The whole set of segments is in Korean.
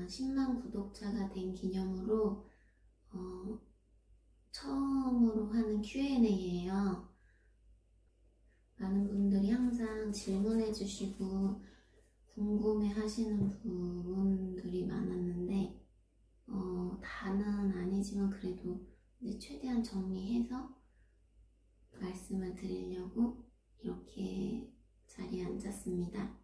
10만 구독자가 된 기념으로 처음으로 하는 Q&A예요. 많은 분들이 항상 질문해 주시고 궁금해 하시는 부분들이 많았는데 다는 아니지만 그래도 이제 최대한 정리해서 말씀을 드리려고 이렇게 자리에 앉았습니다.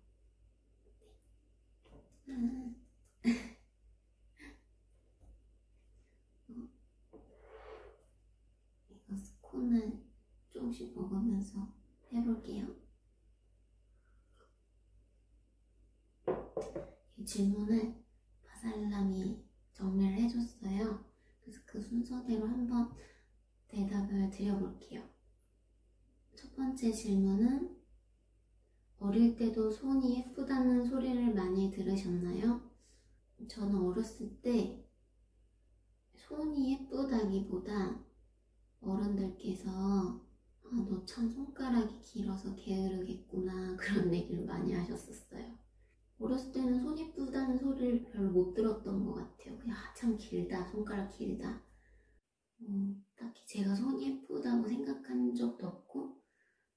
이거 스콘을 조금씩 먹으면서 해볼게요. 이 질문을 바살람이 정리를 해줬어요. 그래서 그 순서대로 한번 대답을 드려볼게요. 첫 번째 질문은 어릴 때도 손이 예쁘다는 소리를 많이 들으셨나요? 저는 어렸을 때 손이 예쁘다기보다 어른들께서 너 참 손가락이 길어서 게으르겠구나 그런 얘기를 많이 하셨었어요. 어렸을 때는 손 예쁘다는 소리를 별로 못 들었던 것 같아요. 그냥 참 길다, 손가락 길다. 딱히 제가 손이 예쁘다고 생각한 적도 없고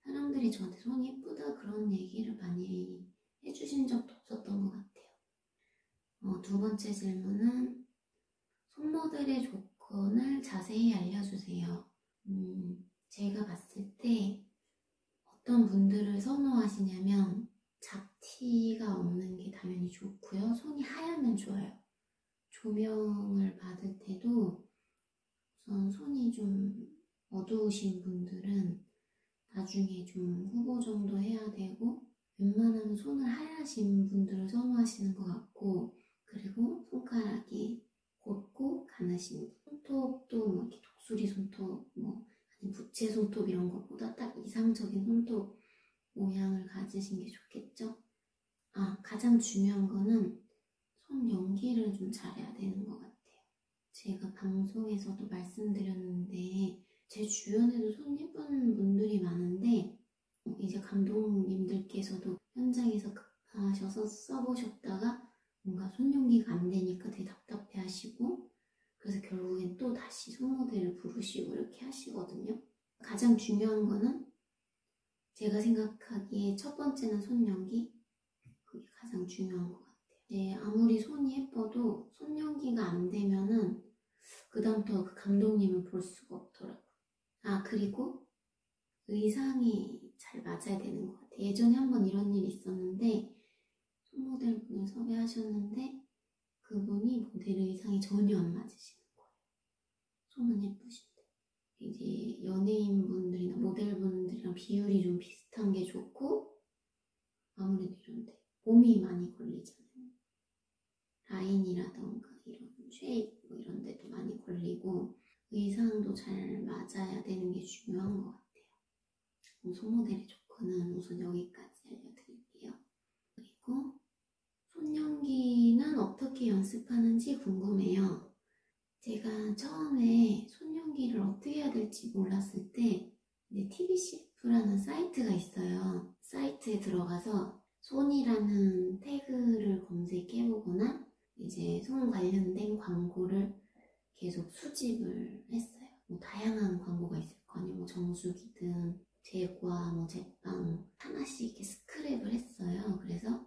사람들이 저한테 손이 예쁘다 그런 얘기를 많이 해주신 적도 없었던 것 같아요. 두 번째 질문은 손모델의 조건을 자세히 알려주세요. 제가 봤을 때 어떤 분들을 선호하시냐면 잡티가 없는 게 당연히 좋고요. 손이 하얗면 좋아요. 조명을 받을 때도 우선 손이 좀 어두우신 분들은 나중에 좀 후보 정도 해야 되고 웬만하면 손을 하얗신 분들을 선호하시는 것 같고 그리고 손가락이 곧고 가느신 손톱도 뭐 이렇게 독수리 손톱 아니 부채 손톱 이런 것보다 딱 이상적인 손톱 모양을 가지신 게 좋겠죠? 가장 중요한 거는 손 연기를 좀 잘해야 되는 것 같아요. 제가 방송에서도 말씀드렸는데 제 주변에도 손 예쁜 분들이 많은데 이제 감독님들께서도 현장에서 급하셔서 써보셨다가 뭔가 손 연기가 안 되니까 되게 답답해 하시고 그래서 결국엔 또 다시 손모델을 부르시고 이렇게 하시거든요. 가장 중요한 거는 제가 생각하기에 첫 번째는 손 연기, 그게 가장 중요한 것 같아요. 아무리 손이 예뻐도 손 연기가 안 되면은 그 다음부터 그 감독님을 볼 수가 없더라고요. 그리고 의상이 잘 맞아야 되는 것 같아요. 예전에 한번 이런 일이 있었는데 손모델 분을 섭외하셨는데 그분이 모델 의상이 전혀 안 맞으시는 거예요. 손은 예쁘신데 이제 연예인분들이나 모델분들이랑 비율이 좀 비슷한 게 좋고 아무래도 이런데 몸이 많이 걸리잖아요. 라인이라던가 이런 쉐입 이런 데도 많이 걸리고 의상도 잘 맞아야 되는 게 중요한 것 같아요. 손모델의 조건은 우선 여기까지 알려드릴게요. 그리고 손 연기는 어떻게 연습하는지 궁금해요. 제가 처음에 손 연기를 어떻게 해야 될지 몰랐을 때 TVCF라는 사이트가 있어요. 사이트에 들어가서 손이라는 태그를 검색해보거나 이제 손 관련된 광고를 계속 수집을 했어요. 다양한 광고가 있을 거 아니에요. 정수기든 제과, 제빵 하나씩 이렇게 스크랩을 했어요. 그래서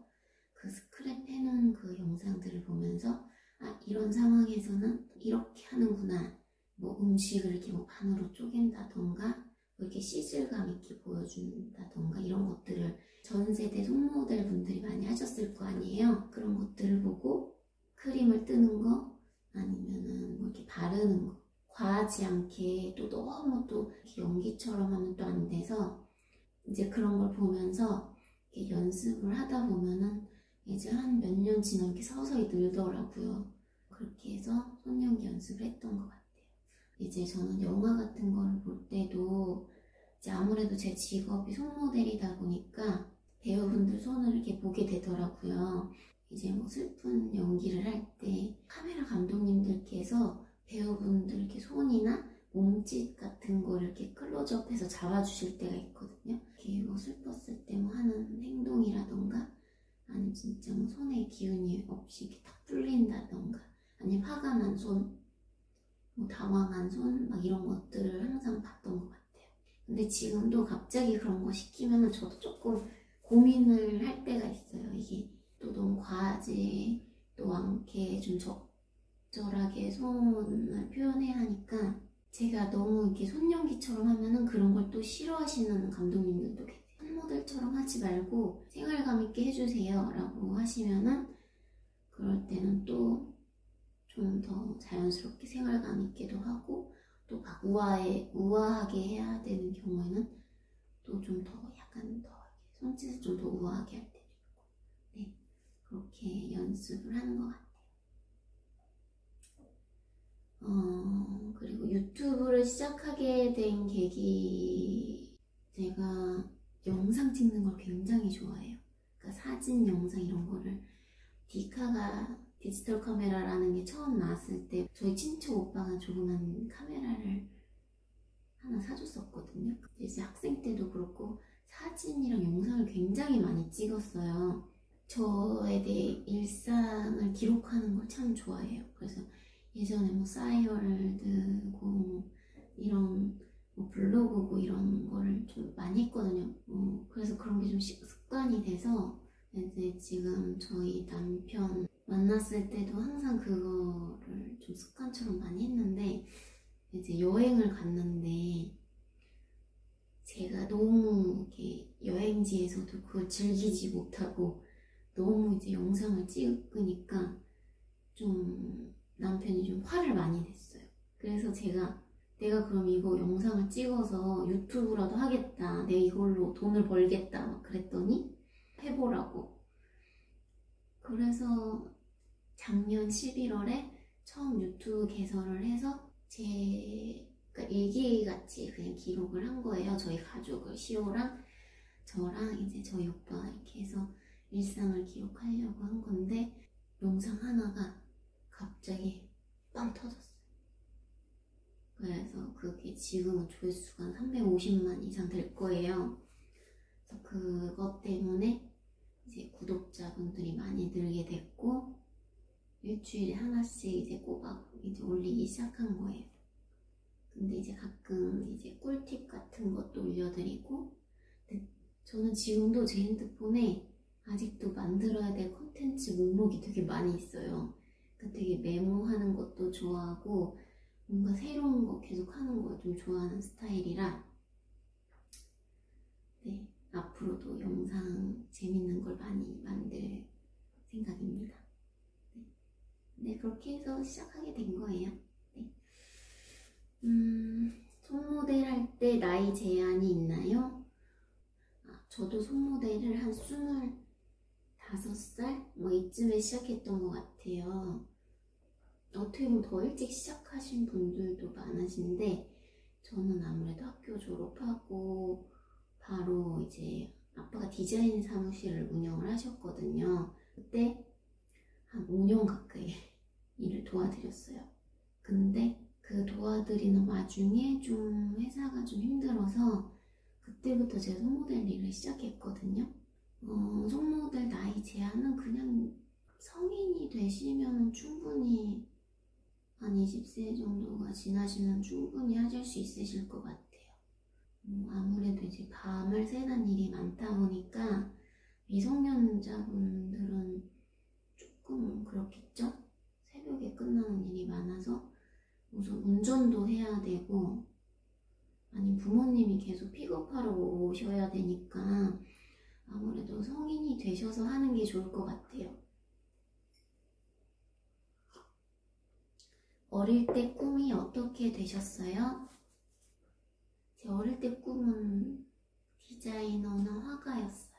그 스크랩 해놓은 그 영상들을 보면서 이런 상황에서는 이렇게 하는구나. 음식을 이렇게 반으로 쪼갠다던가 이렇게 시즐감 있게 보여준다던가 이런 것들을 전 세대 손모델 분들이 많이 하셨을 거 아니에요. 그런 것들을 보고 크림을 뜨는 거 아니면은 이렇게 바르는 거 과하지 않게 또 너무 또 연기처럼 하면 또 안 돼서 이제 그런 걸 보면서 이렇게 연습을 하다 보면은 이제 한 몇 년 지나면 이렇게 서서히 늘더라고요. 그렇게 해서 손 연기 연습을 했던 것 같아요. 이제 저는 영화 같은 걸 볼 때도 이제 아무래도 제 직업이 손모델이다 보니까 배우분들 손을 이렇게 보게 되더라고요. 이제 슬픈 연기를 할 때 카메라 감독님들께서 배우분들 이렇게 손이나 몸짓 같은 걸 이렇게 클로즈업해서 잡아주실 때가 있거든요. 이렇게 슬펐을 때 하는 행동이라던가 아니면 진짜 손에 기운이 없이 이렇게 탁 풀린다던가 화가 난 손, 뭐 당황한 손, 막 이런 것들을 항상 봤던 것 같아요. 근데 지금도 갑자기 그런 거 시키면 저도 조금 고민을 할 때가 있어요. 이게 또 너무 과하지도 않게 좀 적절하게 손을 표현해야 하니까 제가 너무 이렇게 손연기처럼 하면은 그런 걸 또 싫어하시는 감독님들도 계세요. 탑모델처럼 하지 말고 생활감 있게 해주세요 라고 하시면은 그럴 때는 또 좀 더 자연스럽게 생활감 있게도 하고 또 막 우아하게 해야 되는 경우에는 또 좀 더 약간 더 손짓을 좀 더 우아하게 할 때도 있고 네 그렇게 연습을 하는 것 같아요. 그리고 유튜브를 시작하게 된 계기 제가 영상 찍는 걸 굉장히 좋아해요. 그러니까 사진, 영상 이런 거를 디카가 디지털 카메라라는 게 처음 나왔을 때 저희 친척 오빠가 조그만 카메라를 하나 사줬었거든요. 이제 학생 때도 그렇고 사진이랑 영상을 굉장히 많이 찍었어요. 저에 대해 일상을 기록하는 걸 참 좋아해요. 그래서 예전에 뭐 싸이월드고 이런 뭐 블로그고 이런 거를 좀 많이 했거든요. 그래서 그런 게 좀 습관이 돼서 이제 지금 저희 남편 만났을 때도 항상 그거를 좀 습관처럼 많이 했는데 이제 여행을 갔는데 제가 너무 이렇게 여행지에서도 그걸 즐기지 못하고 너무 이제 영상을 찍으니까 좀 남편이 좀 화를 많이 냈어요. 그래서 내가 그럼 이거 영상을 찍어서 유튜브라도 하겠다. 내가 이걸로 돈을 벌겠다. 막 그랬더니 해보라고. 그래서 작년 11월에 처음 유튜브 개설을 해서 그러니까 일기같이 그냥 기록을 한 거예요. 저희 가족을 시호랑 저랑 이제 저희 오빠 이렇게 해서 일상을 기록하려고 한 건데 영상 하나가 갑자기 빵 터졌어요. 그래서 그게 지금은 조회수가 350만 이상 될 거예요. 그래서 그것 때문에 이제 구독자분들이 많이 늘게 됐고 일주일에 하나씩 이제 꼬박 이제 올리기 시작한 거예요. 근데 이제 가끔 이제 꿀팁 같은 것도 올려드리고 저는 지금도 제 핸드폰에 아직도 만들어야 될 콘텐츠 목록이 되게 많이 있어요. 그러니까 되게 메모하는 것도 좋아하고 뭔가 새로운 거 계속 하는 거 좀 좋아하는 스타일이라 네, 앞으로도 영상 재밌는 걸 많이 만들 생각입니다. 네, 그렇게 해서 시작하게 된 거예요. 네. 손모델 할 때 나이 제한이 있나요? 저도 손모델을 한 25살? 뭐 이쯤에 시작했던 것 같아요. 어떻게 보면 더 일찍 시작하신 분들도 많으신데 저는 아무래도 학교 졸업하고 바로 이제 아빠가 디자인 사무실을 운영을 하셨거든요. 그때 한 5년 가까이 일을 도와드렸어요. 근데 그 도와드리는 와중에 좀 회사가 좀 힘들어서 그때부터 제가 손모델 일을 시작했거든요. 손모델 나이 제한은 그냥 성인이 되시면 충분히 한 20세 정도가 지나시면 충분히 하실 수 있으실 것 같아요. 아무래도 이제 밤을 새는 일이 많다 보니까 미성년자분들은 조금 그렇겠죠? 새벽에 끝나는 일이 많아서 우선 운전도 해야 되고 아니 부모님이 계속 픽업하러 오셔야 되니까 아무래도 성인이 되셔서 하는 게 좋을 것 같아요. 어릴 때 꿈이 어떻게 되셨어요? 제 어릴 때 꿈은 디자이너나 화가였어요.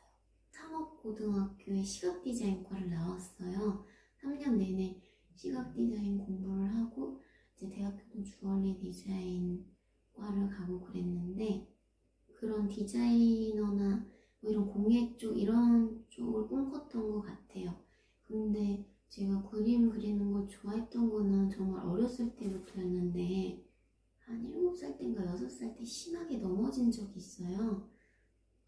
상업고등학교에 시각디자인과를 나왔어요. 3년 내내 시각디자인 공부를 하고 이제 대학교도 주얼리 디자인과를 가고 그랬는데 그런 디자이너나 뭐 이런 공예 쪽 이런 쪽을 꿈꿨던 것 같아요. 근데 제가 그림 그리는 걸 좋아했던 거는 정말 어렸을 때부터였는데 한 7살 때인가 6살 때 심하게 넘어진 적이 있어요.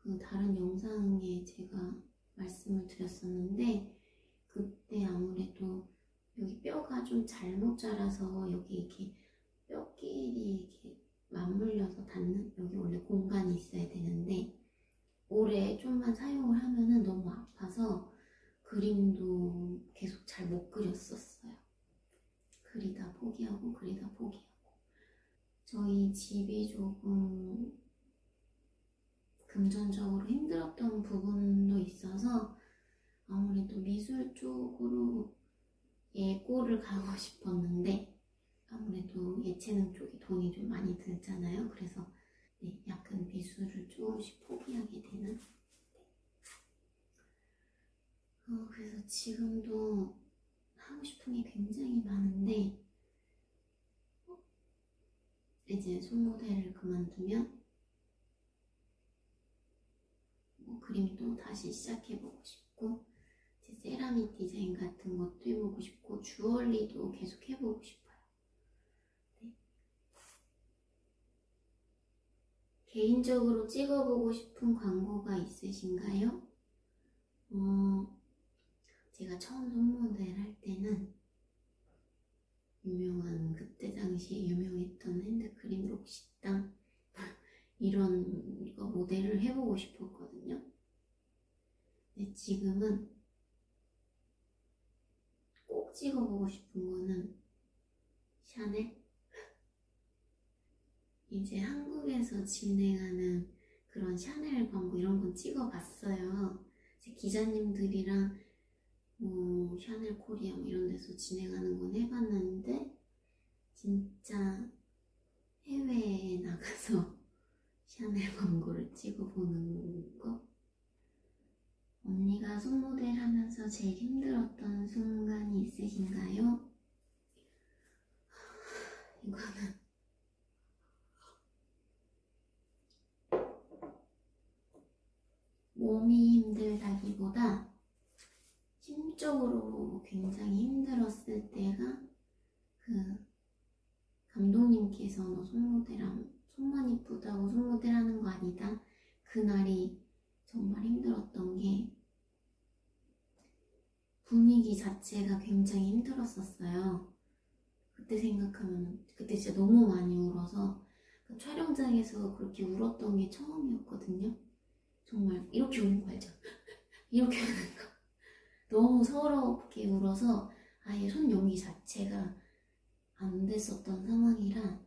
그 다른 영상에 제가 말씀을 드렸었는데 그때 아무래도 여기 뼈가 좀 잘못 자라서 여기 이렇게 뼈끼리 이렇게 맞물려서 닿는, 여기 원래 공간이 있어야 되는데 오래 좀만 사용을 하면은 너무 아파서 그림도 계속 잘 못 그렸었어요. 그리다 포기하고 그리다 포기하고. 저희 집이 조금 금전적으로 힘들었던 부분도 있어서 아무래도 미술 쪽으로 예고를 가고 싶었는데 아무래도 예체능 쪽이 돈이 좀 많이 들잖아요. 그래서 네, 약간 미술을 조금씩 포기하게 되는. 그래서 지금도 하고 싶은 게 굉장히 많은데 이제 손모델을 그만두면 뭐 그림도 다시 시작해보고 싶고 이제 세라믹 디자인 같은 것도 해보고 싶고 주얼리도 계속 해보고 싶어요. 네. 개인적으로 찍어보고 싶은 광고가 있으신가요? 제가 처음 손모델 할 때는 유명한, 그때 당시에 유명했던 핸드크림 록식당 이런 거 모델을 해보고 싶었거든요. 근데 지금은 꼭 찍어보고 싶은 거는 샤넬? 이제 한국에서 진행하는 그런 샤넬 광고 이런 건 찍어봤어요. 이제 기자님들이랑 뭐 샤넬 코리아 뭐 이런 데서 진행하는 건 해봤는데 진짜 해외에 나가서 샤넬 광고를 찍어보는 거? 언니가 손모델 하면서 제일 힘들었던 순간이 있으신가요? 이거는 몸이 힘들다기보다 심적으로 굉장히 힘들었을 때가 그 감독님께서 너 손만 이쁘다고 손모델 하는 거 아니다. 그날이 정말 힘들었던 게 분위기 자체가 굉장히 힘들었었어요. 그때 생각하면 그때 진짜 너무 많이 울어서 그 촬영장에서 그렇게 울었던 게 처음이었거든요. 정말 이렇게 우는 거 알죠? 이렇게 우는 거. 너무 서럽게 울어서 아예 손 연기 자체가 안 됐었던 상황이라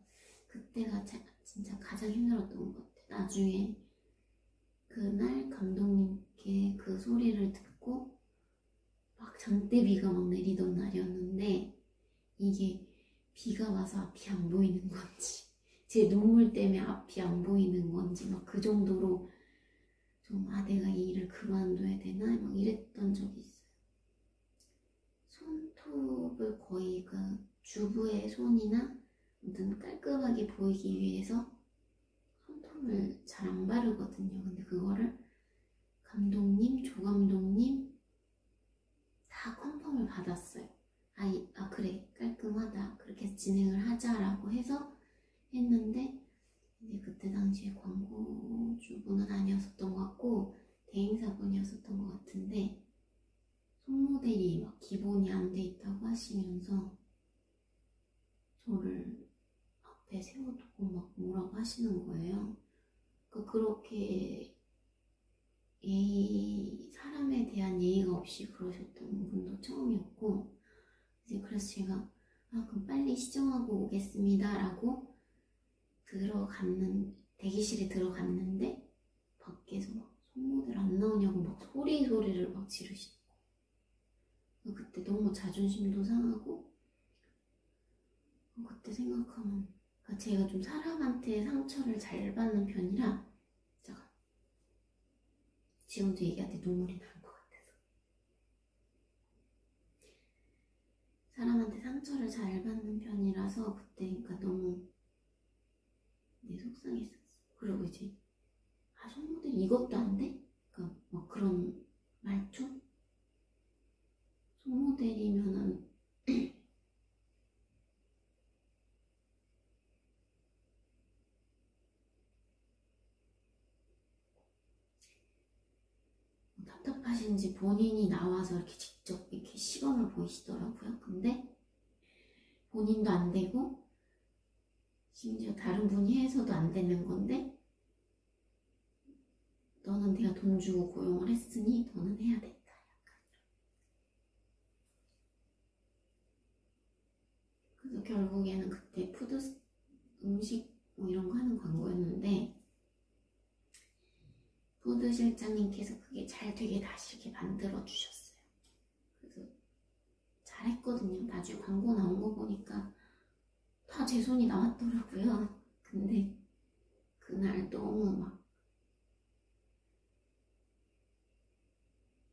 그때가 진짜 가장 힘들었던 것 같아요. 나중에 그날 감독님께 그 소리를 듣고 막 장대비가 막 내리던 날이었는데 이게 비가 와서 앞이 안 보이는 건지 제 눈물 때문에 앞이 안 보이는 건지 막 그 정도로 좀 내가 이 일을 그만둬야 되나 막 이랬던 적이 있어요. 손톱을 거의 그 주부의 손이나 아무튼 깔끔하게 보이기 위해서 손톱을 잘 안 바르거든요. 근데 그거를 감독님, 조감독님 다 컨펌을 받았어요. 그래 깔끔하다 그렇게 진행을 하자라고 해서 했는데 이제 그때 당시에 광고주분은 아니었었던 것 같고 대행사분이었었던 것 같은데 손모델이 막 기본이 안 돼 있다고 하시면서 저를 앞에 세워두고 막 뭐라고 하시는 거예요. 그렇게 사람에 대한 예의가 없이 그러셨던 분도 처음이었고 이제 그래서 제가 그럼 빨리 시정하고 오겠습니다 라고 대기실에 들어갔는데 밖에서 막 손모델 안 나오냐고 막 소리를 막 지르시고 그때 너무 자존심도 상하고 그때 생각하면 제가 좀 사람한테 상처를 잘 받는 편이라 제가 지금도 얘기할 때 눈물이 날 것 같아서 사람한테 상처를 잘 받는 편이라서 그때 그러니까 너무 속상했었어. 그리고 이제 손모델 이것도 안 돼? 그러니까 막 그런 말투? 손모델이면은 하신지 본인이 나와서 이렇게 직접 이렇게 시범을 보이시더라고요. 근데 본인도 안 되고 심지어 다른 분이 해서도 안 되는 건데 너는 내가 돈 주고 고용을 했으니 너는 해야 된다. 약간. 그래서 결국에는 그때 음식 뭐 이런 거 하는 광고였는데 푸드 실장님께서 그게 잘 되게 다시 이렇게 만들어 주셨어요. 그래서 잘했거든요. 나중에 광고 나온 거 보니까 다 제 손이 나왔더라고요. 근데 그날 너무 막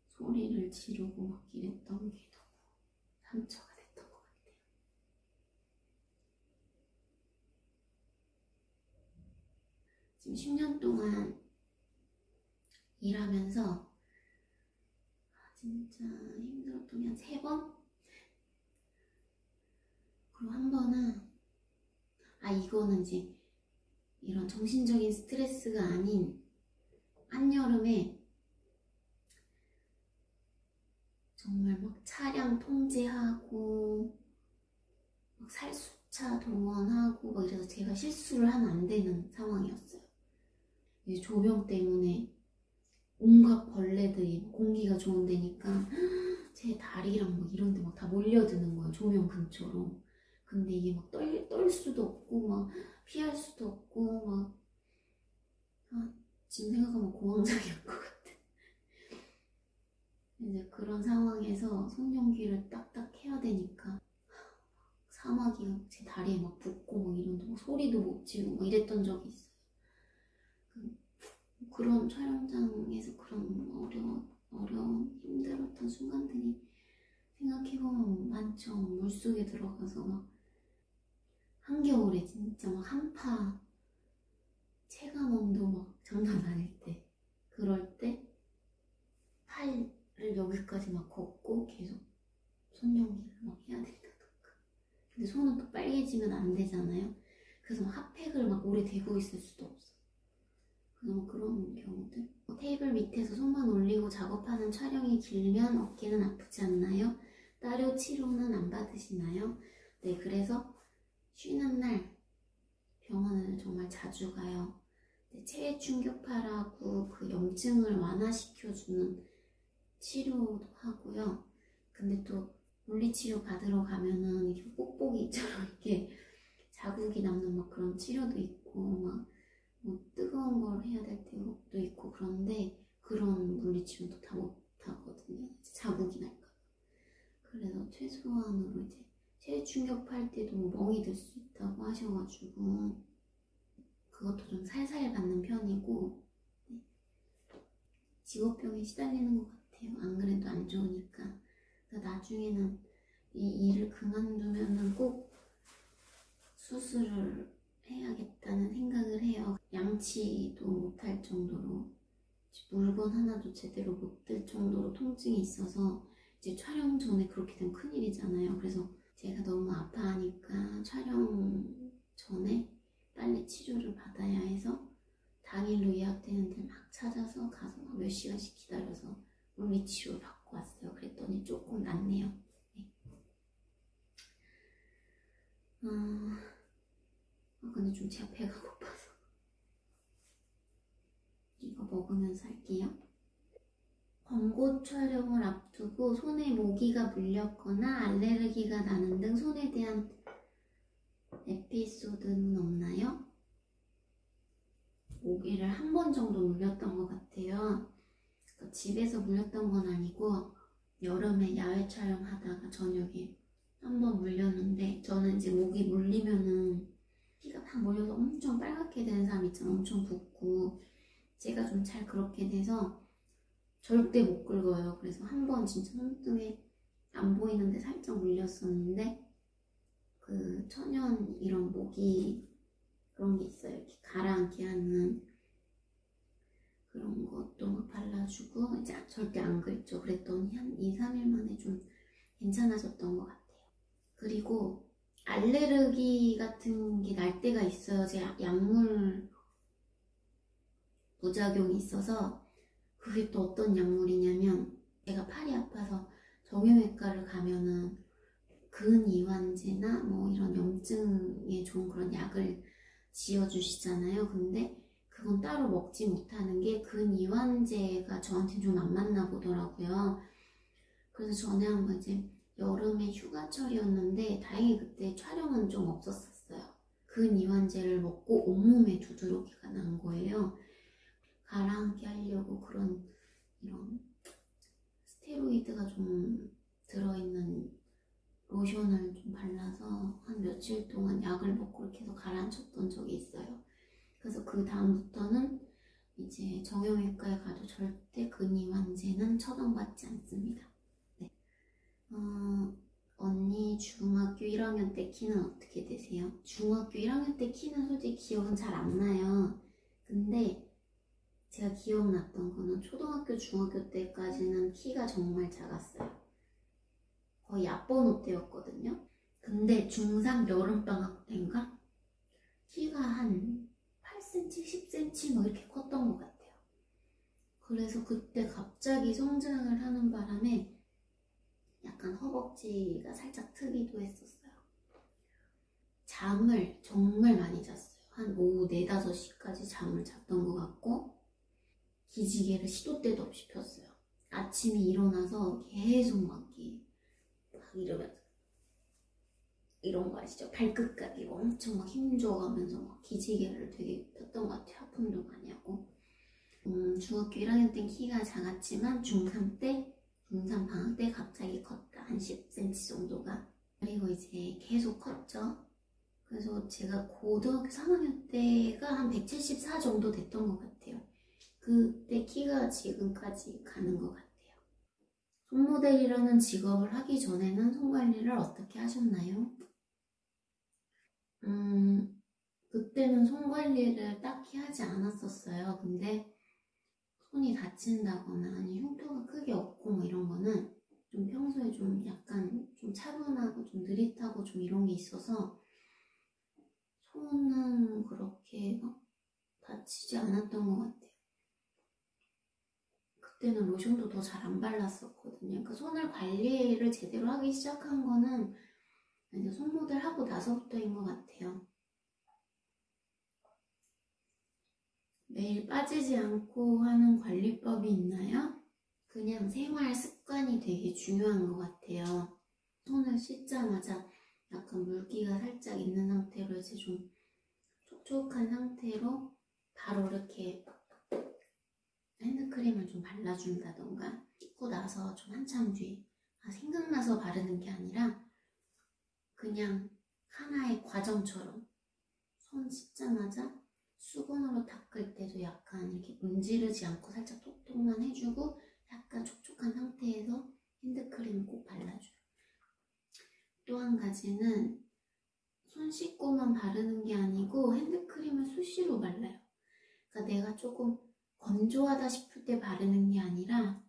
소리를 지르고 막 이랬던 게 너무 상처가 됐던 것 같아요. 지금 10년 동안 일하면서 진짜 힘들었던 게 한 3번? 그리고 한 번은 이거는 이제 이런 정신적인 스트레스가 아닌 한여름에 정말 막 차량 통제하고 막 살수차 동원하고 막 이래서 제가 실수를 하면 안 되는 상황이었어요. 이 조명 때문에 온갖 벌레들이 공기가 좋은 데니까 제 다리랑 막 이런 데 막 다 몰려드는 거예요. 조명 근처로. 근데 이게 막 떨 수도 없고 막 피할 수도 없고 막 지금 생각하면 공황장애일 것 같아. 이제 그런 상황에서 송영기를 딱딱 해야 되니까 사마귀가 제 다리에 막 붙고 막 이런데 막 소리도 못 지르고 막 이랬던 적이 있어요. 그런 촬영장에서 그런 어려운 힘들었던 순간들이 생각해보면 많죠. 물속에 들어가서 막 한겨울에 진짜 막 한파 체감온도 막 장난 아닐 때 그럴 때 팔을 여기까지 막 걷고 계속 손연기를 막 해야 된다던가. 근데 손은 또 빨개지면 안 되잖아요. 그래서 막 핫팩을 막 오래 대고 있을 수도 없어. 그래서 그런 경우들. 테이블 밑에서 손만 올리고 작업하는 촬영이 길면 어깨는 아프지 않나요? 따로 치료는 안 받으시나요? 네, 그래서 쉬는 날 병원을 정말 자주 가요. 체외 충격파라고 그 염증을 완화시켜주는 치료도 하고요. 근데 또 물리치료 받으러 가면은 이렇게 뽁뽁이처럼 이렇게 자국이 남는 막 그런 치료도 있고 막 뭐 뜨거운 걸 해야 될 때도 있고 그런데 그런 물리치료도 다 못하거든요. 자국이 날까. 그래서 최소한으로 이제 체외 충격파 할 때도 멍이 들 수 있다고 하셔가지고 그것도 좀 살살 받는 편이고 직업병에 시달리는 것 같아요. 안 그래도 안 좋으니까. 그래서 나중에는 이 일을 그만두면은 꼭 수술을 해야겠다는 생각을 해요. 양치도 못할 정도로 물건 하나도 제대로 못 들 정도로 통증이 있어서 이제 촬영 전에 그렇게 되면 큰일이잖아요. 그래서 제가 너무 아파하니까 촬영 전에 빨리 치료를 받아야 해서 당일로 예약되는 데를 막 찾아서 가서 몇 시간씩 기다려서 물리치료를 받고 왔어요. 그랬더니 조금 낫네요. 네. 근데 좀 제가 배가 고파서 이거 먹으면서 할게요. 광고 촬영을 앞두고 손에 모기가 물렸거나 알레르기가 나는 등 손에 대한 에피소드는 없나요? 모기를 한 번 정도 물렸던 것 같아요. 그러니까 집에서 물렸던 건 아니고 여름에 야외 촬영하다가 저녁에 한 번 물렸는데 저는 이제 모기 물리면은 피가 막 몰려서 엄청 빨갛게 되는 사람 있잖아요. 엄청 붓고 제가 좀 잘 그렇게 돼서 절대 못 긁어요. 그래서 한 번 진짜 손등에 안 보이는데 살짝 물렸었는데 그 천연 이런 모기 그런 게 있어요. 이렇게 가라앉게 하는 그런 것도 막 발라주고 이제 절대 안 긁죠. 그랬더니 한 2, 3일 만에 좀 괜찮아졌던 것 같아요. 그리고 알레르기 같은 게 날 때가 있어요. 제 약물 부작용이 있어서 그게 또 어떤 약물이냐면, 제가 팔이 아파서 정형외과를 가면은 근이완제나 뭐 이런 염증에 좋은 그런 약을 지어주시잖아요. 근데 그건 따로 먹지 못하는 게 근이완제가 저한테 좀 안 맞나 보더라고요. 그래서 전에 한번 이제 여름에 휴가철이었는데 다행히 그때 촬영은 좀 없었어요. 근이완제를 먹고 온몸에 두드러기가 난 거예요. 가라앉게 하려고 그런 이런 스테로이드가 좀 들어있는 로션을 좀 발라서 한 며칠 동안 약을 먹고 이렇게 해서 가라앉혔던 적이 있어요. 그래서 그 다음부터는 이제 정형외과에 가도 절대 근이완제는 처방받지 않습니다. 네. 언니 중학교 1학년 때 키는 어떻게 되세요? 중학교 1학년 때 키는 솔직히 기억은 잘 안 나요. 근데 제가 기억났던 거는 초등학교, 중학교 때까지는 키가 정말 작았어요. 거의 앞번호 때였거든요. 근데 중3 여름방학 때인가? 키가 한 8cm, 10cm 뭐 이렇게 컸던 것 같아요. 그래서 그때 갑자기 성장을 하는 바람에 약간 허벅지가 살짝 트기도 했었어요. 잠을 정말 많이 잤어요. 한 오후 4, 5시까지 잠을 잤던 것 같고 기지개를 시도 때도 없이 폈어요. 아침에 일어나서 계속 막 이러면서 이런 거 아시죠? 발끝까지 엄청 막 힘줘가면서 막 기지개를 되게 폈던 것 같아요. 하품도 많이 하고. 중학교 1학년 때 키가 작았지만 중3 때, 중3 방학 때 갑자기 컸다. 한 10cm 정도가. 그리고 이제 계속 컸죠. 그래서 제가 고등학교 3학년 때가 한 174 정도 됐던 것 같아요. 그때 키가 지금까지 가는 것 같아요. 손모델이라는 직업을 하기 전에는 손 관리를 어떻게 하셨나요? 그때는 손 관리를 딱히 하지 않았었어요. 근데 손이 다친다거나 아니 흉터가 크게 없고 뭐 이런 거는 좀 평소에 좀 약간 좀 차분하고 좀 느릿하고 좀 이런 게 있어서 손은 그렇게 막 다치지 않았던 것 같아요. 그때는 로션도 더 잘 안 발랐었거든요. 그러니까 손을 관리를 제대로 하기 시작한 거는 이제 손모델 하고 나서부터인 것 같아요. 매일 빠지지 않고 하는 관리법이 있나요? 그냥 생활 습관이 되게 중요한 것 같아요. 손을 씻자마자 약간 물기가 살짝 있는 상태로 이제 좀 촉촉한 상태로 바로 이렇게 핸드크림을 좀 발라준다던가 씻고 나서 좀 한참 뒤에 생각나서 바르는 게 아니라 그냥 하나의 과정처럼 손 씻자마자 수건으로 닦을 때도 약간 이렇게 문지르지 않고 살짝 톡톡만 해주고 약간 촉촉한 상태에서 핸드크림을 꼭 발라줘요. 또 한 가지는 손 씻고만 바르는 게 아니고 핸드크림을 수시로 발라요. 그러니까 내가 조금 건조하다 싶을 때 바르는 게 아니라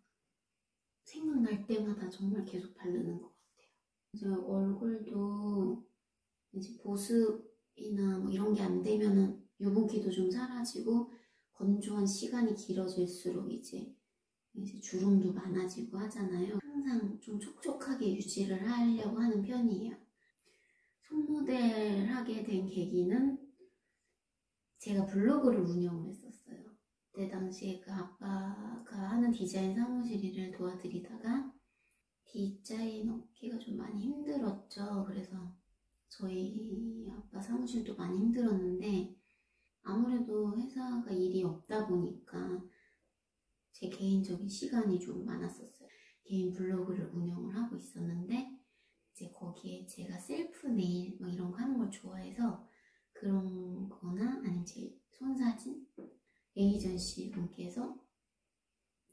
생각날 때마다 정말 계속 바르는 것 같아요. 이제 얼굴도 이제 보습이나 뭐 이런 게 안 되면은 유분기도 좀 사라지고 건조한 시간이 길어질수록 이제 주름도 많아지고 하잖아요. 항상 좀 촉촉하게 유지를 하려고 하는 편이에요. 손모델 하게 된 계기는 제가 블로그를 운영을 했었어요. 그때 당시에 그 아빠가 하는 디자인 사무실 일을 도와드리다가 디자인 업계가 좀 많이 힘들었죠. 그래서 저희 아빠 사무실도 많이 힘들었는데 아무래도 회사가 일이 없다 보니까 제 개인적인 시간이 좀 많았었어요. 개인 블로그를 운영을 하고 있었는데 이제 거기에 제가 셀프 네일 뭐 이런 거 하는 걸 좋아해서 그런 거나 아니면 제 손사진 에이전시 분께서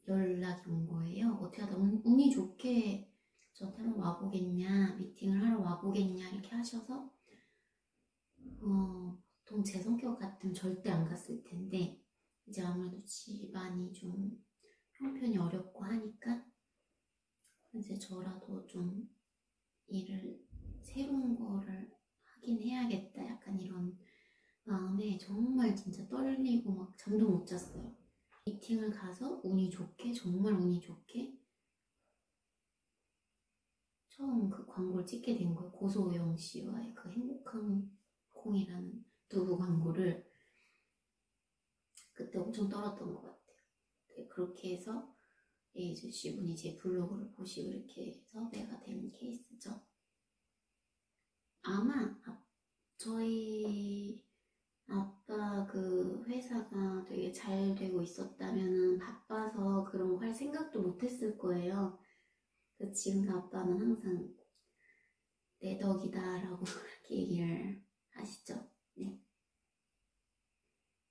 연락이 온 거예요. 어떻게 하다 운이 좋게 저한테 한번 와보겠냐, 미팅을 하러 와보겠냐 이렇게 하셔서 보통 제 성격 같으면 절대 안 갔을 텐데 이제 아무래도 집안이 좀 형편이 어렵고 하니까 이제 저라도 좀 일을 새로운 거를 하긴 해야겠다 약간 이런 마음에 정말 진짜 떨리고 막 잠도 못 잤어요. 미팅을 가서 운이 좋게, 정말 운이 좋게 처음 그 광고를 찍게 된 거예요. 고소영 씨와의 그 행복한 콩이라는 두부 광고를 그때 엄청 떨었던 것 같아요. 네, 그렇게 해서 예주 씨분이 제 블로그를 보시고 이렇게 섭외가 된 케이스죠. 아마 저희 아빠 그 회사가 되게 잘 되고 있었다면 바빠서 그런 거 할 생각도 못 했을 거예요. 그래서 지금 아빠는 항상 내 덕이다 라고 그렇게 얘기를 하시죠. 네.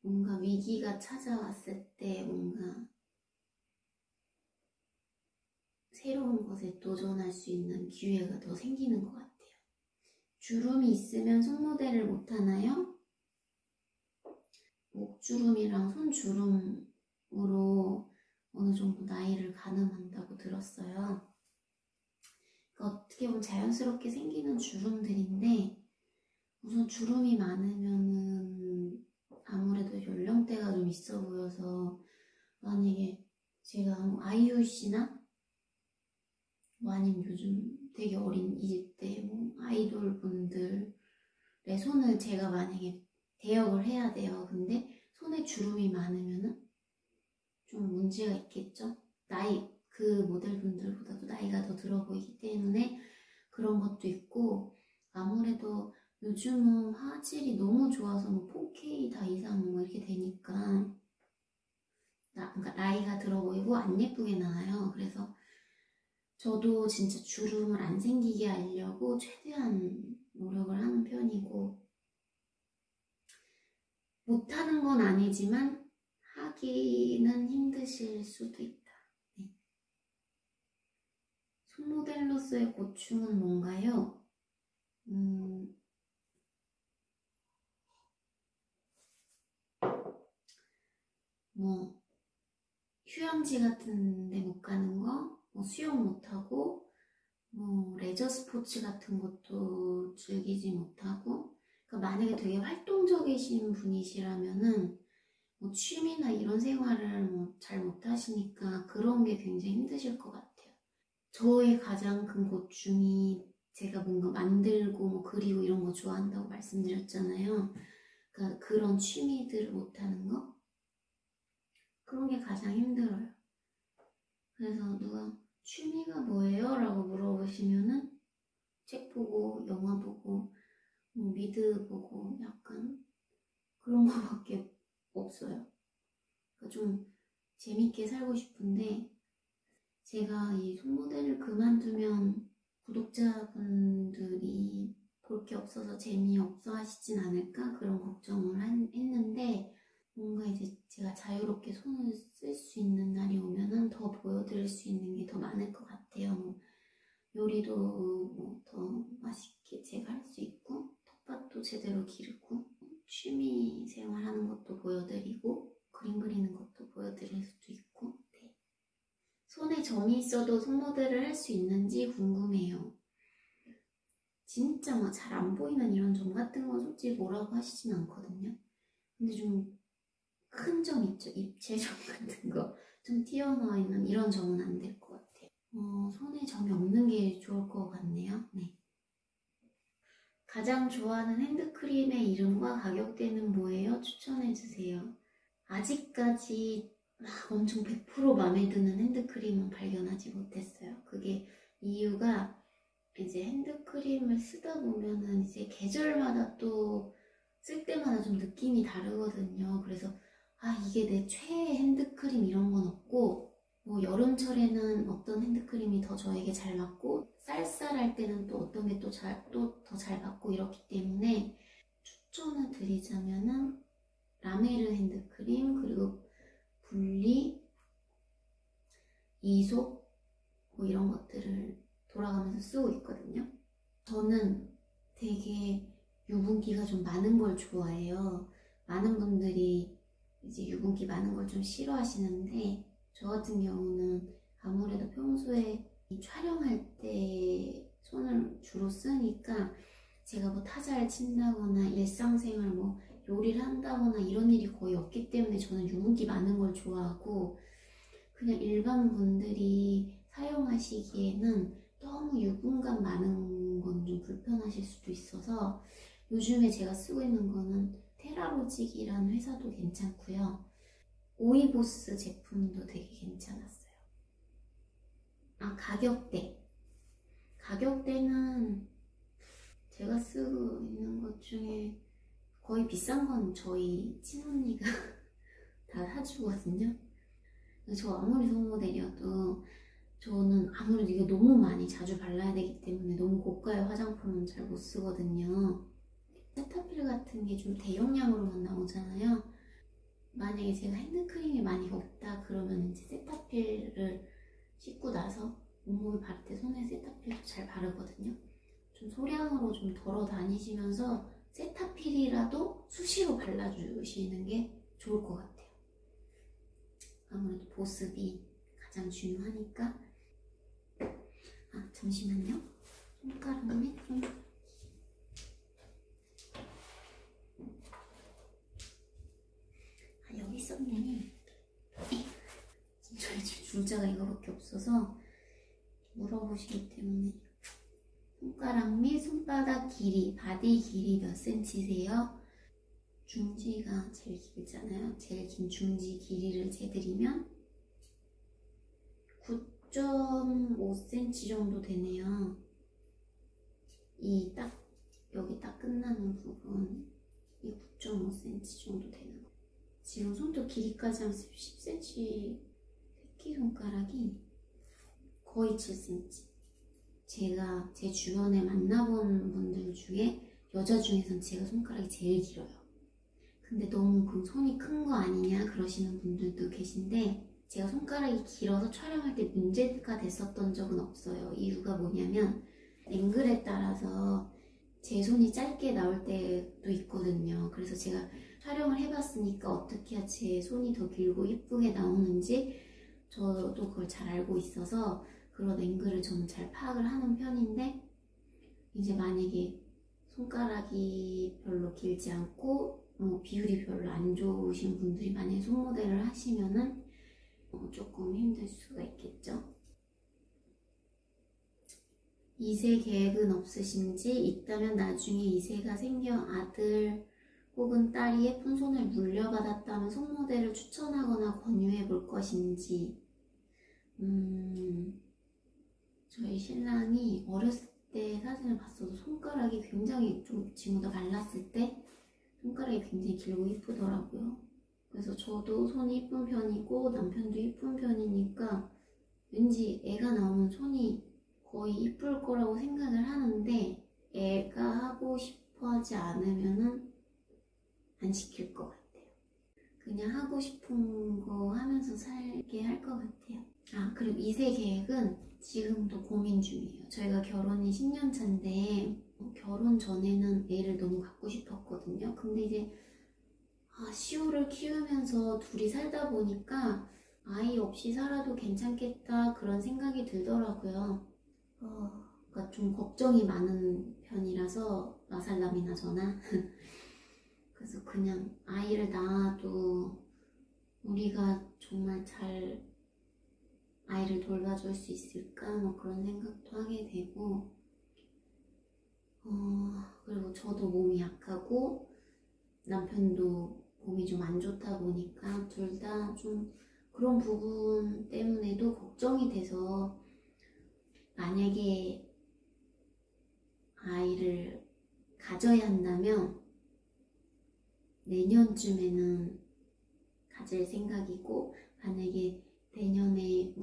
뭔가 위기가 찾아왔을 때 뭔가 새로운 것에 도전할 수 있는 기회가 더 생기는 것 같아요. 주름이 있으면 손모델을 못하나요? 목주름이랑 손주름으로 어느 정도 나이를 가늠한다고 들었어요. 그러니까 어떻게 보면 자연스럽게 생기는 주름들인데 우선 주름이 많으면은 아무래도 연령대가 좀 있어 보여서 만약에 제가 뭐 아이유 씨나 뭐 아니면 요즘 되게 어린 20대 뭐 아이돌 분들의 손을 제가 만약에 대역을 해야 돼요. 근데 손에 주름이 많으면은 좀 문제가 있겠죠? 그 모델분들보다도 나이가 더 들어 보이기 때문에 그런 것도 있고 아무래도 요즘은 화질이 너무 좋아서 뭐 4K 다 이상 뭐 이렇게 되니까 그러니까 나이가 들어 보이고 안 예쁘게 나와요. 그래서 저도 진짜 주름을 안 생기게 하려고 최대한 노력을 하는 편이고 못하는 건 아니지만 하기는 힘드실 수도 있다. 네. 손모델로서의 고충은 뭔가요? 뭐 휴양지 같은 데 못 가는 거, 뭐 수영 못하고 뭐 레저 스포츠 같은 것도 즐기지 못하고 그러니까 만약에 되게 활동적이신 분이시라면은 뭐 취미나 이런 생활을 뭐 잘 못하시니까 그런 게 굉장히 힘드실 것 같아요. 저의 가장 큰 고충이 제가 뭔가 만들고 뭐 그리고 이런 거 좋아한다고 말씀드렸잖아요. 그러니까 그런 취미들을 못하는 거? 그런 게 가장 힘들어요. 그래서 누가 취미가 뭐예요? 라고 물어보시면은 책 보고 영화 보고 뭐 미드 보고 약간 그런 거밖에 없어요. 그러니까 좀 재밌게 살고 싶은데 제가 이 손모델을 그만두면 구독자분들이 볼 게 없어서 재미없어 하시진 않을까 그런 걱정을 했는데 뭔가 이제 제가 자유롭게 손을 쓸 수 있는 날이 오면은 더 보여드릴 수 있는 게 더 많을 것 같아요. 뭐 요리도 뭐 더 맛있게 제가 할 수 있고 텃밭도 제대로 기르고 취미 생활하는 것도 보여드리고 그림 그리는 것도 보여드릴 수도 있고 네. 손에 점이 있어도 손모델을 할 수 있는지 궁금해요. 진짜 막 잘 안 보이는 이런 점 같은 건 솔직히 뭐라고 하시진 않거든요. 근데 좀 큰 점 있죠. 입체점 같은 거 좀 튀어나와 있는 이런 점은 안 될 것 같아요. 손에 점이 없는 게 좋을 것 같네요. 네. 가장 좋아하는 핸드크림의 이름과 가격대는 뭐예요? 추천해주세요. 아직까지 막 엄청 100% 마음에 드는 핸드크림은 발견하지 못했어요. 그게 이유가 이제 핸드크림을 쓰다 보면은 이제 계절마다 또 쓸 때마다 좀 느낌이 다르거든요. 그래서 이게 내 최애 핸드크림 이런 건 없고 뭐 여름철에는 어떤 핸드크림이 더 저에게 잘 맞고 쌀쌀할 때는 또 어떤 게 또 더 잘 맞고 이렇기 때문에 추천을 드리자면은 라메르 핸드크림 그리고 분리, 이솝 뭐 이런 것들을 돌아가면서 쓰고 있거든요. 저는 되게 유분기가 좀 많은 걸 좋아해요. 많은 분들이 이제 유분기 많은 걸 좀 싫어하시는데 저 같은 경우는 아무래도 평소에 촬영할 때 손을 주로 쓰니까 제가 뭐 타자를 친다거나 일상생활 뭐 요리를 한다거나 이런 일이 거의 없기 때문에 저는 유분기 많은 걸 좋아하고, 그냥 일반 분들이 사용하시기에는 너무 유분감 많은 건 좀 불편하실 수도 있어서 요즘에 제가 쓰고 있는 거는 테라로직이라는 회사도 괜찮고요. 오이보스 제품도 되게 괜찮았어요. 아, 가격대는 제가 쓰고 있는 것 중에 거의 비싼 건 저희 친언니가 다 사주거든요. 저 아무리 손모델이어도 저는 아무래도 이게 너무 많이 자주 발라야 되기 때문에 너무 고가의 화장품은 잘 못 쓰거든요. 세타필 같은 게 좀 대용량으로만 나오잖아요. 만약에 제가 핸드크림이 많이 없다 그러면 이제 세타필을 씻고 나서 온몸에 바를 때 손에 세타필도 잘 바르거든요. 좀 소량으로 좀 덜어 다니시면서 세타필이라도 수시로 발라주시는 게 좋을 것 같아요. 아무래도 보습이 가장 중요하니까. 아, 잠시만요. 손가락에 좀. 아, 여기 있었네. 저희 집 줄자가 이거밖에 없어서 물어보시기 때문에. 손가락 및 손바닥 길이, 바디 길이 몇 센치세요? 중지가 제일 길잖아요. 제일 긴 중지 길이를 재드리면 9.5cm 정도 되네요. 여기 딱 끝나는 부분, 이 9.5cm 정도 되는 거. 지금 손톱 길이까지 하면 10cm, 새끼손가락이 거의 7cm. 제가 제 주변에 만나본 분들 중에 여자 중에선 제가 손가락이 제일 길어요. 근데 너무 그 손이 큰 거 아니냐 그러시는 분들도 계신데, 제가 손가락이 길어서 촬영할 때 문제가 됐었던 적은 없어요. 이유가 뭐냐면 앵글에 따라서 제 손이 짧게 나올 때도 있거든요. 그래서 제가 촬영을 해봤으니까 어떻게 해야 제 손이 더 길고 예쁘게 나오는지 저도 그걸 잘 알고 있어서 그런 앵글을 저는 잘 파악을 하는 편인데, 이제 만약에 손가락이 별로 길지 않고 비율이 별로 안 좋으신 분들이 만약에 손모델을 하시면은 조금 힘들 수가 있겠죠. 2세 계획은 없으신지, 있다면 나중에 2세가 생겨 아들 혹은 딸이 예쁜 손을 물려받았다면 손모델을 추천하거나 권유해 볼 것인지. 저희 신랑이 어렸을 때 사진을 봤어도 손가락이 굉장히 좀 지금보다 말랐을 때 손가락이 굉장히 길고 이쁘더라고요. 그래서 저도 손이 이쁜 편이고 남편도 이쁜 편이니까 왠지 애가 나오면 손이 거의 이쁠 거라고 생각을 하는데, 애가 하고 싶어 하지 않으면은 안 시킬 것 같아요. 그냥 하고 싶은 거 하면서 살게 할 것 같아요. 아, 그리고 2세 계획은 지금도 고민 중이에요. 저희가 결혼이 10년 차인데 결혼 전에는 애를 너무 갖고 싶었거든요. 근데 이제 시우를 키우면서 둘이 살다 보니까 아이 없이 살아도 괜찮겠다 그런 생각이 들더라고요. 그러니까 좀 걱정이 많은 편이라서, 마살남이나 저나 그래서 그냥 아이를 낳아도 우리가 정말 잘 아이를 돌봐줄 수 있을까 뭐 그런 생각도 하게 되고, 그리고 저도 몸이 약하고 남편도 몸이 좀 안 좋다 보니까 둘 다 좀 그런 부분 때문에도 걱정이 돼서, 만약에 아이를 가져야 한다면 내년쯤에는 가질 생각이고, 만약에 내년에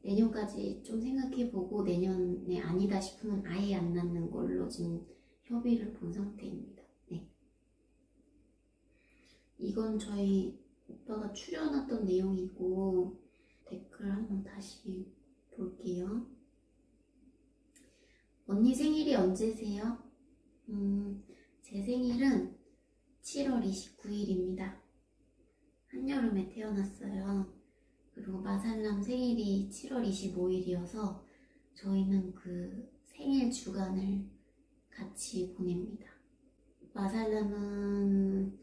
내년까지 좀 생각해보고 내년에 아니다 싶으면 아예 안 낳는 걸로 지금 협의를 본 상태입니다. 네. 이건 저희 오빠가 출연했던 내용이고, 댓글 한번 다시 볼게요. 언니 생일이 언제세요? 제 생일은 7월 29일입니다. 한여름에 태어났어요. 그리고 마살남 생일이 7월 25일이어서 저희는 그 생일 주간을 같이 보냅니다. 마살람은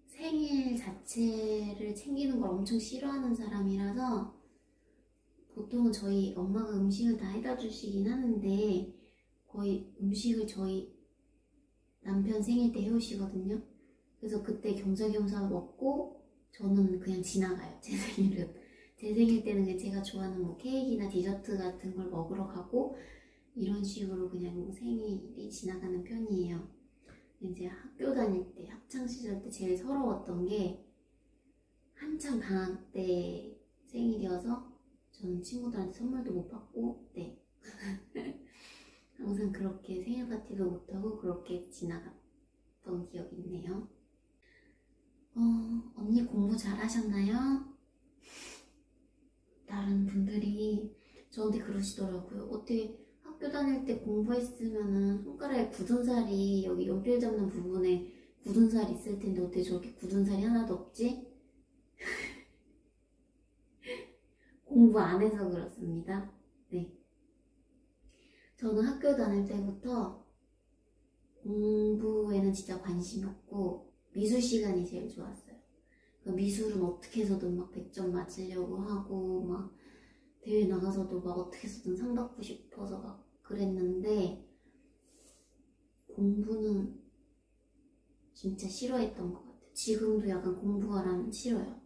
생일 자체를 챙기는 걸 엄청 싫어하는 사람이라서 보통은 저희 엄마가 음식을 다 해다 주시긴 하는데 거의 음식을 저희 남편 생일 때 해오시거든요. 그래서 그때 겸사겸사 먹고 저는 그냥 지나가요. 제 생일은. 제 생일 때는 그냥 제가 좋아하는 뭐 케이크나 디저트 같은 걸 먹으러 가고 이런 식으로 그냥 생일이 지나가는 편이에요. 이제 학교 다닐 때, 학창 시절 때 제일 서러웠던 게 한창 방학 때 생일이어서 저는 친구들한테 선물도 못 받고, 네. 항상 그렇게 생일 파티도 못하고 그렇게 지나갔던 기억이 있네요. 언니 공부 잘하셨나요? 다른 분들이 저한테 그러시더라고요. 어떻게 학교 다닐 때 공부했으면은 손가락에 굳은 살이 여기 연필 잡는 부분에 굳은 살이 있을 텐데 어떻게 저렇게 굳은 살이 하나도 없지? 공부 안 해서 그렇습니다. 네. 저는 학교 다닐 때부터 공부에는 진짜 관심이 없고 미술 시간이 제일 좋았어요. 그 미술은 어떻게 해서든 막 100점 맞으려고 하고 막 대회 나가서도 막 어떻게 해서든 상 받고 싶어서 막 그랬는데 공부는 진짜 싫어했던 것 같아요. 지금도 약간 공부하라면 싫어요.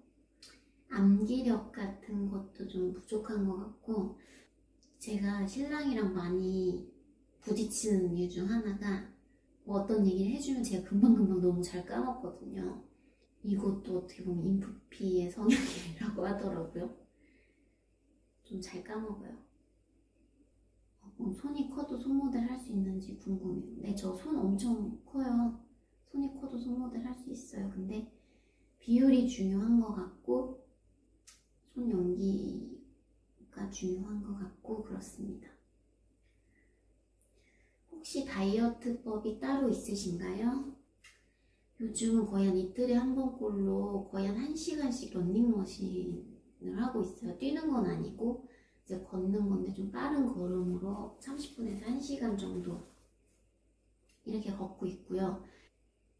암기력 같은 것도 좀 부족한 것 같고 제가 신랑이랑 많이 부딪히는 이유 중 하나가 뭐 어떤 얘기를 해주면 제가 금방금방 너무 잘 까먹거든요. 이것도 어떻게 보면 인프피의 성향이라고 하더라고요. 좀 잘 까먹어요. 손이 커도 손모델 할 수 있는지 궁금해요. 네, 저 손 엄청 커요. 손이 커도 손모델 할 수 있어요. 근데 비율이 중요한 것 같고 손 연기가 중요한 것 같고 그렇습니다. 혹시 다이어트법이 따로 있으신가요? 요즘은 거의 한 이틀에 한 번꼴로 거의 한 1시간씩 러닝머신을 하고 있어요. 뛰는 건 아니고 이제 걷는 건데 좀 빠른 걸음으로 30분에서 1시간 정도 이렇게 걷고 있고요.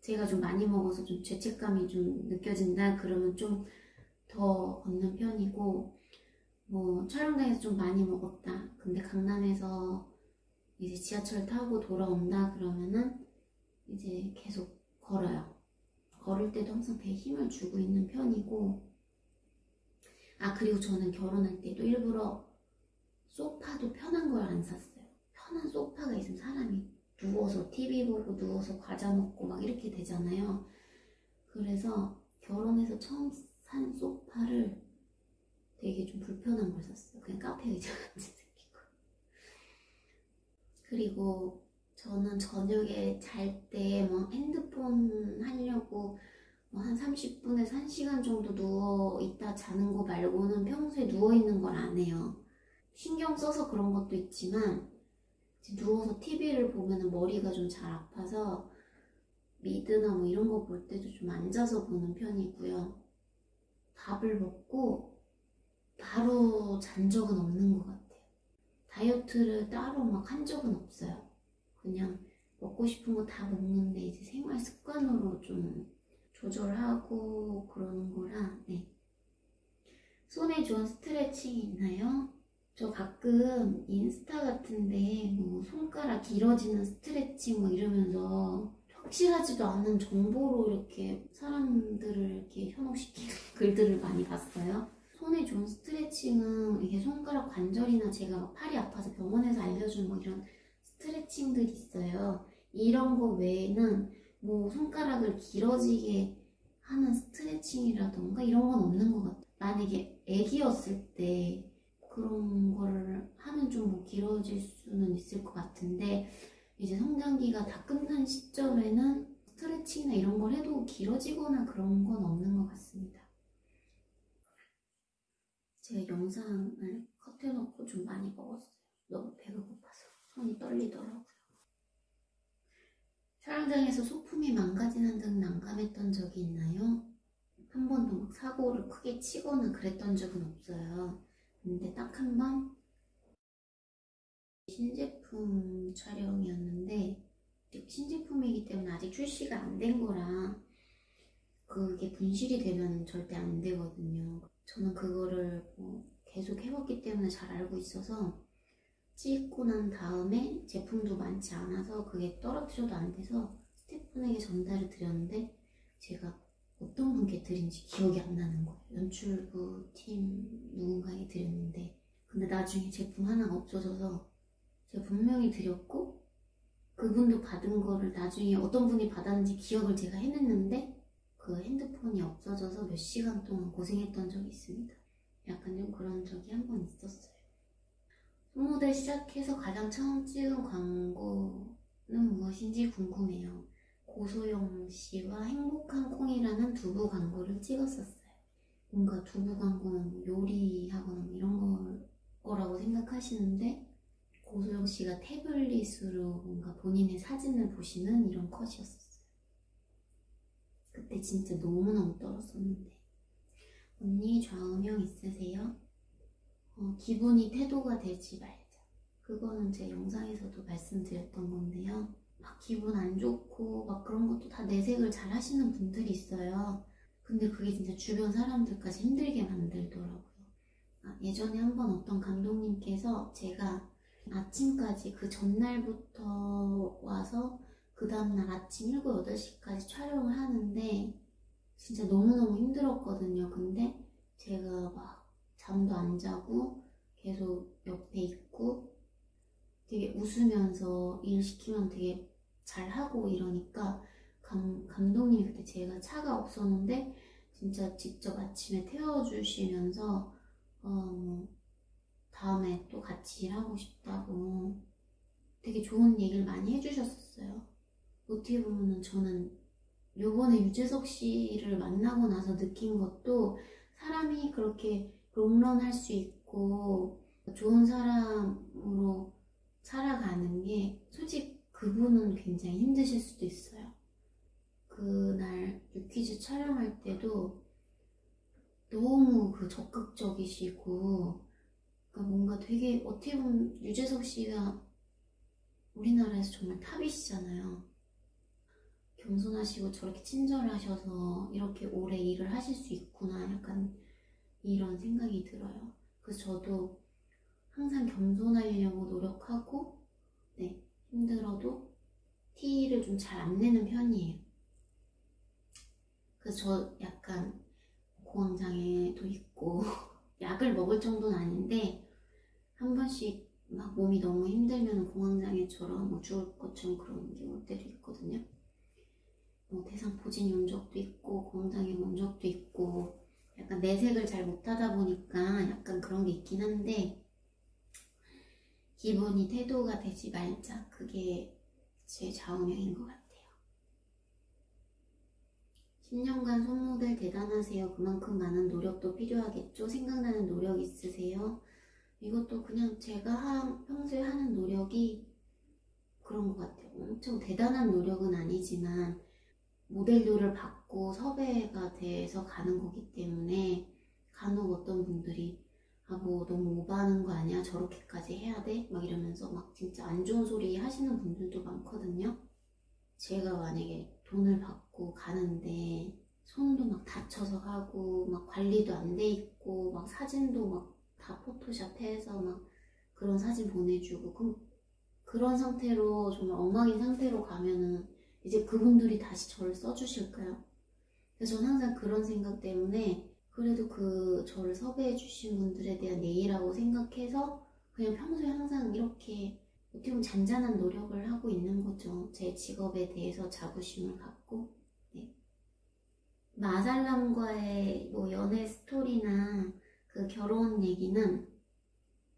제가 좀 많이 먹어서 좀 죄책감이 좀 느껴진다 그러면 좀 더 걷는 편이고 뭐 촬영장에서 좀 많이 먹었다 근데 강남에서 이제 지하철 타고 돌아온다 그러면은 이제 계속 걸어요. 걸을 때도 항상 배에 힘을 주고 있는 편이고 그리고 저는 결혼할 때도 일부러 소파도 편한 걸 안 샀어요. 편한 소파가 있으면 사람이 누워서 TV 보고 누워서 과자 먹고 막 이렇게 되잖아요. 그래서 결혼해서 처음 산 소파를 되게 좀 불편한 걸 샀어요. 그냥 카페 의자 같이 생긴 거. 그리고 저는 저녁에 잘 때 뭐 핸드폰 하려고 뭐 한 30분에서 1시간 정도 누워 있다 자는 거 말고는 평소에 누워 있는 걸 안 해요. 신경 써서 그런 것도 있지만 누워서 TV를 보면 머리가 좀 잘 아파서 미드나 뭐 이런 거 볼 때도 좀 앉아서 보는 편이고요. 밥을 먹고 바로 잔 적은 없는 것 같아요. 다이어트를 따로 막 한 적은 없어요. 그냥 먹고 싶은 거 다 먹는데 이제 생활 습관으로 좀 조절하고 그러는 거라. 네. 손에 좋은 스트레칭이 있나요? 저 가끔 인스타 같은데 뭐 손가락 길어지는 스트레칭 뭐 이러면서 확실하지도 않은 정보로 이렇게 사람들을 이렇게 현혹시키는 글들을 많이 봤어요. 손에 좋은 스트레칭은 이게 손가락 관절이나 제가 막 팔이 아파서 병원에서 알려준 뭐 이런 스트레칭들이 있어요. 이런 거 외에는 뭐 손가락을 길어지게 하는 스트레칭이라던가 이런 건 없는 것 같아요. 만약에 애기였을 때 그런 거를 하면 좀 뭐 길어질 수는 있을 것 같은데 이제 성장기가 다 끝난 시점에는 스트레칭이나 이런 걸 해도 길어지거나 그런 건 없는 것 같습니다. 제가 영상을 컷해놓고 좀 많이 먹었어요. 너무 배가 고파서 손이 떨리더라고요. 촬영장에서 소품이 망가지는 등 난감했던 적이 있나요? 한 번도 막 사고를 크게 치거나 그랬던 적은 없어요. 근데 딱 한 번 신제품 촬영이었는데 신제품이기 때문에 아직 출시가 안 된 거라 그게 분실이 되면 절대 안 되거든요. 저는 그거를 계속 해왔기 때문에 잘 알고 있어서 찍고 난 다음에 제품도 많지 않아서 그게 떨어뜨려도 안 돼서 스태프분에게 전달을 드렸는데 제가 어떤 분께 드린지 기억이 안 나는 거예요. 연출부 팀 누군가에게 드렸는데 근데 나중에 제품 하나가 없어져서 제가 분명히 드렸고 그분도 받은 거를 나중에 어떤 분이 받았는지 기억을 제가 해냈는데 그 핸드폰이 없어져서 몇 시간 동안 고생했던 적이 있습니다. 약간 좀 그런 적이 한 번 있었어요. 손모델 시작해서 가장 처음 찍은 광고는 무엇인지 궁금해요. 고소영 씨와 행복한 콩이라는 두부 광고를 찍었었어요. 뭔가 두부 광고는 뭐 요리하거나 뭐 이런 거라고 생각하시는데 고소영 씨가 태블릿으로 뭔가 본인의 사진을 보시는 이런 컷이었었어요. 그때 진짜 너무너무 떨었었는데. 언니 좌우명 있으세요? 기분이 태도가 되지 말자. 그거는 제 영상에서도 말씀드렸던 건데요. 막 기분 안 좋고 막 그런 것도 다 내색을 잘 하시는 분들이 있어요. 근데 그게 진짜 주변 사람들까지 힘들게 만들더라고요. 예전에 한번 어떤 감독님께서 제가 아침까지 그 전날부터 와서 그 다음날 아침 7, 8시까지 촬영을 하는데 진짜 너무너무 힘들었거든요. 근데 제가 막 잠도 안 자고 계속 옆에 있고 되게 웃으면서 일 시키면 되게 잘하고 이러니까 감독님이 그때 제가 차가 없었는데 진짜 직접 아침에 태워주시면서 다음에 또 같이 일하고 싶다고 되게 좋은 얘기를 많이 해주셨었어요. 어떻게 보면은 저는 요번에 유재석 씨를 만나고 나서 느낀 것도 사람이 그렇게 롱런 할 수 있고 좋은 사람으로 살아가는 게 솔직히 그분은 굉장히 힘드실 수도 있어요. 그날 유퀴즈 촬영할 때도 너무 적극적이시고 그러니까 뭔가 되게 어떻게 보면 유재석 씨가 우리나라에서 정말 탑이시잖아요. 겸손하시고 저렇게 친절하셔서 이렇게 오래 일을 하실 수 있구나 약간 이런 생각이 들어요. 그래서 저도 항상 겸손하려고 노력하고 힘들어도 티를 좀 잘 안 내는 편이에요. 그래서 저 약간 공황장애도 있고 약을 먹을 정도는 아닌데 한 번씩 막 몸이 너무 힘들면 공황장애처럼 뭐 죽을 것처럼 그런 게 올 때도 있거든요. 대상포진이 온 적도 있고 공황장애 온 적도 있고 약간 내색을 잘 못하다 보니까 약간 그런 게 있긴 한데 기분이 태도가 되지 말자 그게 제 좌우명인 것 같아요. 10년간 손모델 대단하세요. 그만큼 많은 노력도 필요하겠죠? 생각나는 노력 있으세요? 이것도 그냥 제가 평소에 하는 노력이 그런 것 같아요. 엄청 대단한 노력은 아니지만 모델료를 받고 섭외가 돼서 가는 거기 때문에 간혹 어떤 분들이 뭐 너무 오버하는 거 아니야? 저렇게까지 해야 돼? 막 이러면서 막 진짜 안 좋은 소리 하시는 분들도 많거든요. 제가 만약에 돈을 받고 가는데 손도 막 다쳐서 가고 막 관리도 안 돼 있고 막 사진도 막 다 포토샵해서 막 그런 사진 보내주고 그런 상태로 정말 엉망인 상태로 가면은 이제 그분들이 다시 저를 써주실까요? 그래서 저는 항상 그런 생각 때문에 그래도 저를 섭외해 주신 분들에 대한 예의라고 생각해서 그냥 평소에 항상 이렇게 어떻게 보면 잔잔한 노력을 하고 있는 거죠. 제 직업에 대해서 자부심을 갖고. 마살람과의 뭐 연애 스토리나 그 결혼 얘기는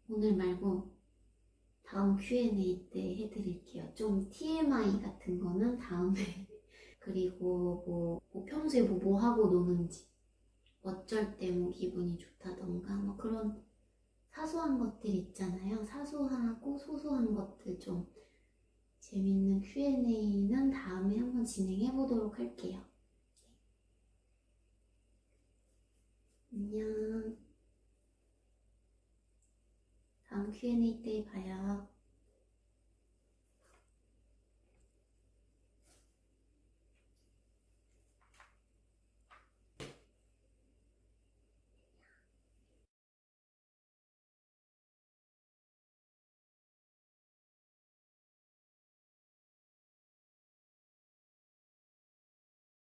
오늘 말고 다음 Q&A 때 해드릴게요. 좀 TMI 같은 거는 다음에 그리고 뭐 평소에 뭐 하고 노는지 어쩔 때 뭐 기분이 좋다던가 뭐 그런 사소한 것들 있잖아요. 사소하고 소소한 것들 좀 재밌는 Q&A는 다음에 한번 진행해 보도록 할게요. 안녕. 다음 Q&A 때 봐요.